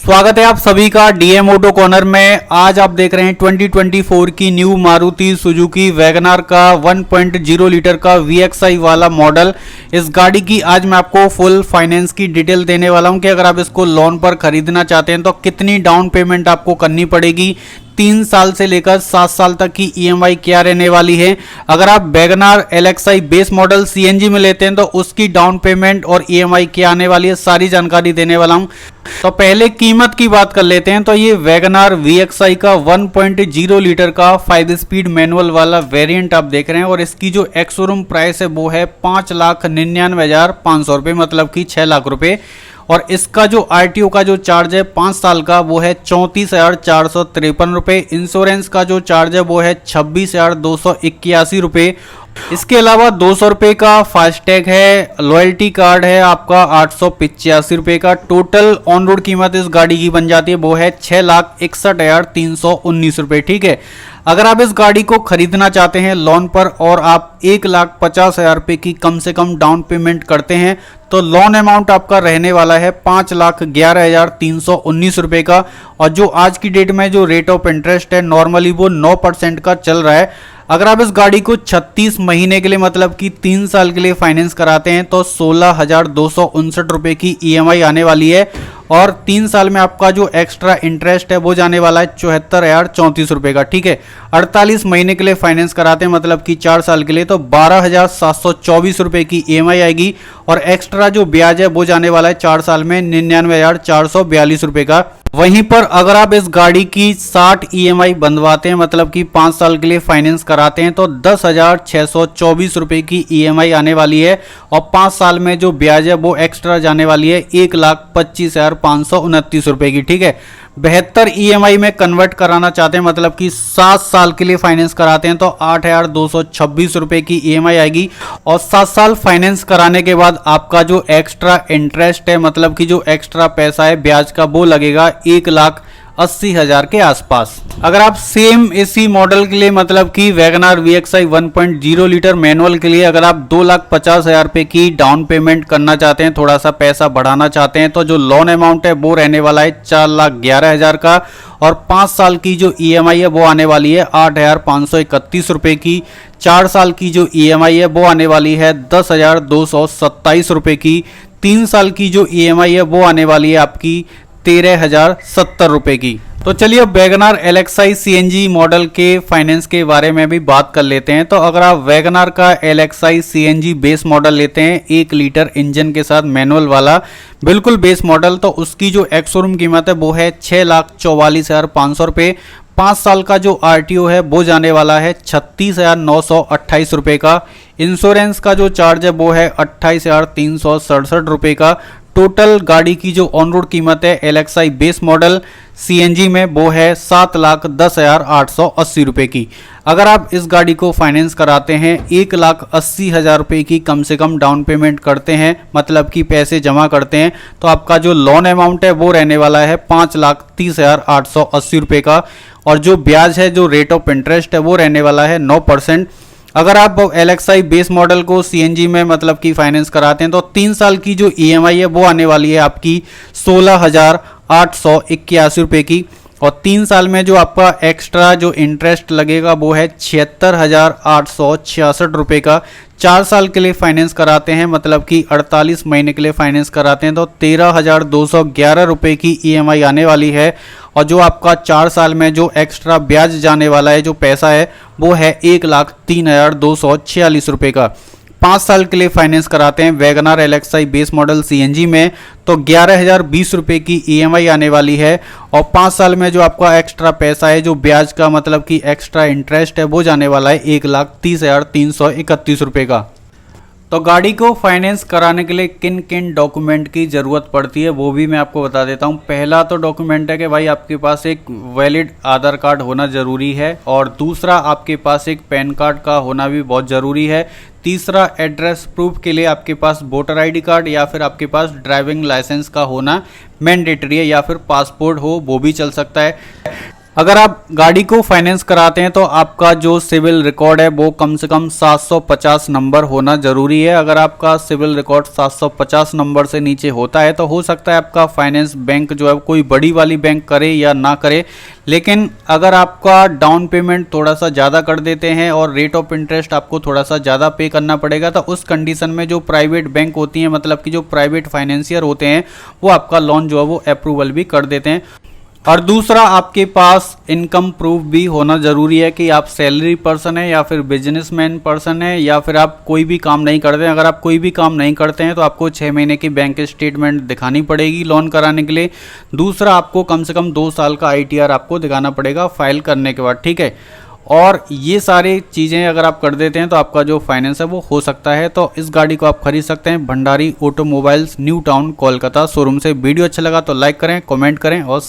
स्वागत है आप सभी का डीएम ऑटो कॉर्नर में। आज आप देख रहे हैं 2024 की न्यू मारुति सुजुकी वैगनार का 1.0 लीटर का VXI वाला मॉडल। इस गाड़ी की आज मैं आपको फुल फाइनेंस की डिटेल देने वाला हूं कि अगर आप इसको लोन पर खरीदना चाहते हैं तो कितनी डाउन पेमेंट आपको करनी पड़ेगी, 3 साल से लेकर 7 साल तक की EMI क्या रहने वाली है। अगर आप WagonR LXI base model CNG में लेते हैं तो उसकी डाउन पेमेंट और EMI क्या आने वाली है, सारी जानकारी देने वाला हूं। तो पहले कीमत की बात कर लेते हैं। तो ये वैगनार VXI का 1.0 लीटर का 5 स्पीड मैनुअल वाला वेरिएंट आप देख रहे हैं और इसकी जो एक्स शोरूम प्राइस है वो है 5,99,500 रुपये, मतलब कि 6 लाख रुपए। और इसका जो RTO का जो चार्ज है 5 साल का वो है 34,453 रुपये। इंश्योरेंस का जो चार्ज है वो है 26,281 रुपये। इसके अलावा 200 रुपये का फास्टैग है, लॉयल्टी कार्ड है आपका 885 रुपये का। टोटल ऑन रोड कीमत इस गाड़ी की बन जाती है वो है 6,61,319 रुपये। ठीक है, अगर आप इस गाड़ी को खरीदना चाहते हैं लोन पर और आप 1,50,000 रुपये की कम से कम डाउन पेमेंट करते हैं तो लोन अमाउंट आपका रहने वाला है 5,11,319 रुपये का। और जो आज की डेट में जो रेट ऑफ इंटरेस्ट है नॉर्मली वो 9% का चल रहा है। अगर आप इस गाड़ी को 36 महीने के लिए मतलब कि 3 साल के लिए फाइनेंस कराते हैं तो 16,259 रुपये की EMI आने वाली है। और 3 साल में आपका जो एक्स्ट्रा इंटरेस्ट है वो जाने वाला है 74,034 रुपये का। ठीक है, 48 महीने के लिए फाइनेंस कराते हैं मतलब कि 4 साल के लिए तो 12,724 रुपये की EMI आएगी। और एक्स्ट्रा जो ब्याज है वो जाने वाला है 4 साल में 99,442 रुपये का। वहीं पर अगर आप इस गाड़ी की 60 EMI बंधवाते हैं मतलब कि 5 साल के लिए फाइनेंस कराते हैं तो 10,624 रुपये की EMI आने वाली है। और 5 साल में जो ब्याज है वो एक्स्ट्रा जाने वाली है 1,25,529 रुपये की। ठीक है, 72 EMI में कन्वर्ट कराना चाहते हैं मतलब कि 7 साल के लिए फाइनेंस कराते हैं तो 8,226 रुपये की EMI आएगी। और 7 साल फाइनेंस कराने के बाद आपका जो एक्स्ट्रा इंटरेस्ट है मतलब कि जो एक्स्ट्रा पैसा है ब्याज का वो लगेगा 1,80,000 के आसपास। अगर आप सेम इसी मॉडल के लिए मतलब कि वैगनार VXI 1.0 लीटर मैनुअल के लिए अगर आप 2,50,000 रुपये की डाउन पेमेंट करना चाहते हैं, थोड़ा सा पैसा बढ़ाना चाहते हैं तो जो लोन अमाउंट है वो रहने वाला है 4,11,000 का। और 5 साल की जो EMI है वो आने वाली है 8,531 रुपये की। 4 साल की जो EMI है वो आने वाली है 10,227 रुपये की। 3 साल की जो EMI है वो आने वाली है आपकी 13,070 रुपये की। तो चलिए अब वैगनार LXI CNG मॉडल के फाइनेंस के बारे में भी बात कर लेते हैं। तो अगर आप वैगनार का LXI CNG बेस मॉडल लेते हैं 1 लीटर इंजन के साथ मैनुअल वाला बिल्कुल बेस मॉडल तो उसकी जो एक्स शोरूम कीमत है वो है 6,44,500 रुपये। 5 साल का जो RTO है वो जाने वाला है 36,928 रुपये का। इंश्योरेंस का जो चार्ज है वो है 28,367 रुपये का। टोटल गाड़ी की जो ऑन रोड कीमत है LXI बेस मॉडल CNG में वो है 7,10,880 रुपये की। अगर आप इस गाड़ी को फाइनेंस कराते हैं 1,80,000 रुपये की कम से कम डाउन पेमेंट करते हैं मतलब कि पैसे जमा करते हैं तो आपका जो लोन अमाउंट है वो रहने वाला है 5,30,880 रुपये का। और जो ब्याज है जो रेट ऑफ इंटरेस्ट है वो रहने वाला है 9%। अगर आप LXI बेस मॉडल को CNG में मतलब कि फाइनेंस कराते हैं तो 3 साल की जो EMI है वो आने वाली है आपकी 16,881 रुपये की। और 3 साल में जो आपका एक्स्ट्रा जो इंटरेस्ट लगेगा वो है 76,866 रुपये का। 4 साल के लिए फाइनेंस कराते हैं मतलब कि 48 महीने के लिए फाइनेंस कराते हैं तो 13,211 रुपये की EMI आने वाली है। और जो आपका 4 साल में जो एक्स्ट्रा ब्याज जाने वाला है जो पैसा है वो है 1,03,246 रुपये का। 5 साल के लिए फाइनेंस कराते हैं WagonR LXI base model CNG में तो 11,020 रुपये की EMI आने वाली है। और 5 साल में जो आपका एक्स्ट्रा पैसा है जो ब्याज का मतलब कि एक्स्ट्रा इंटरेस्ट है वो जाने वाला है 1,30,331 रुपये का। तो गाड़ी को फाइनेंस कराने के लिए किन किन डॉक्यूमेंट की ज़रूरत पड़ती है वो भी मैं आपको बता देता हूँ। पहला तो डॉक्यूमेंट है कि भाई आपके पास एक वैलिड आधार कार्ड होना ज़रूरी है। और दूसरा आपके पास एक पैन कार्ड का होना भी बहुत ज़रूरी है। तीसरा एड्रेस प्रूफ के लिए आपके पास वोटर ID कार्ड या फिर आपके पास ड्राइविंग लाइसेंस का होना मैंडेटरी है या फिर पासपोर्ट हो वो भी चल सकता है। अगर आप गाड़ी को फाइनेंस कराते हैं तो आपका जो सिविल रिकॉर्ड है वो कम से कम 750 नंबर होना जरूरी है। अगर आपका सिविल रिकॉर्ड 750 नंबर से नीचे होता है तो हो सकता है आपका फाइनेंस बैंक जो है कोई बड़ी वाली बैंक करे या ना करे, लेकिन अगर आपका डाउन पेमेंट थोड़ा सा ज़्यादा कर देते हैं और रेट ऑफ इंटरेस्ट आपको थोड़ा सा ज़्यादा पे करना पड़ेगा, तो उस कंडीशन में जो प्राइवेट बैंक होती हैं, मतलब कि जो प्राइवेट फाइनेंसियर होते हैं, वो आपका लोन जो है वो अप्रूवल भी कर देते हैं। और दूसरा, आपके पास इनकम प्रूफ भी होना ज़रूरी है कि आप सैलरी पर्सन है या फिर बिजनेसमैन पर्सन है या फिर आप कोई भी काम नहीं करते हैं। अगर आप कोई भी काम नहीं करते हैं तो आपको 6 महीने की बैंक स्टेटमेंट दिखानी पड़ेगी लोन कराने के लिए। दूसरा, आपको कम से कम 2 साल का ITR आपको दिखाना पड़ेगा फाइल करने के बाद, ठीक है। और ये सारी चीज़ें अगर आप कर देते हैं तो आपका जो फाइनेंस है वो हो सकता है। तो इस गाड़ी को आप खरीद सकते हैं Bhandari automobiles, new town, Kolkata showroom से। वीडियो अच्छा लगा तो लाइक करें, कमेंट करें और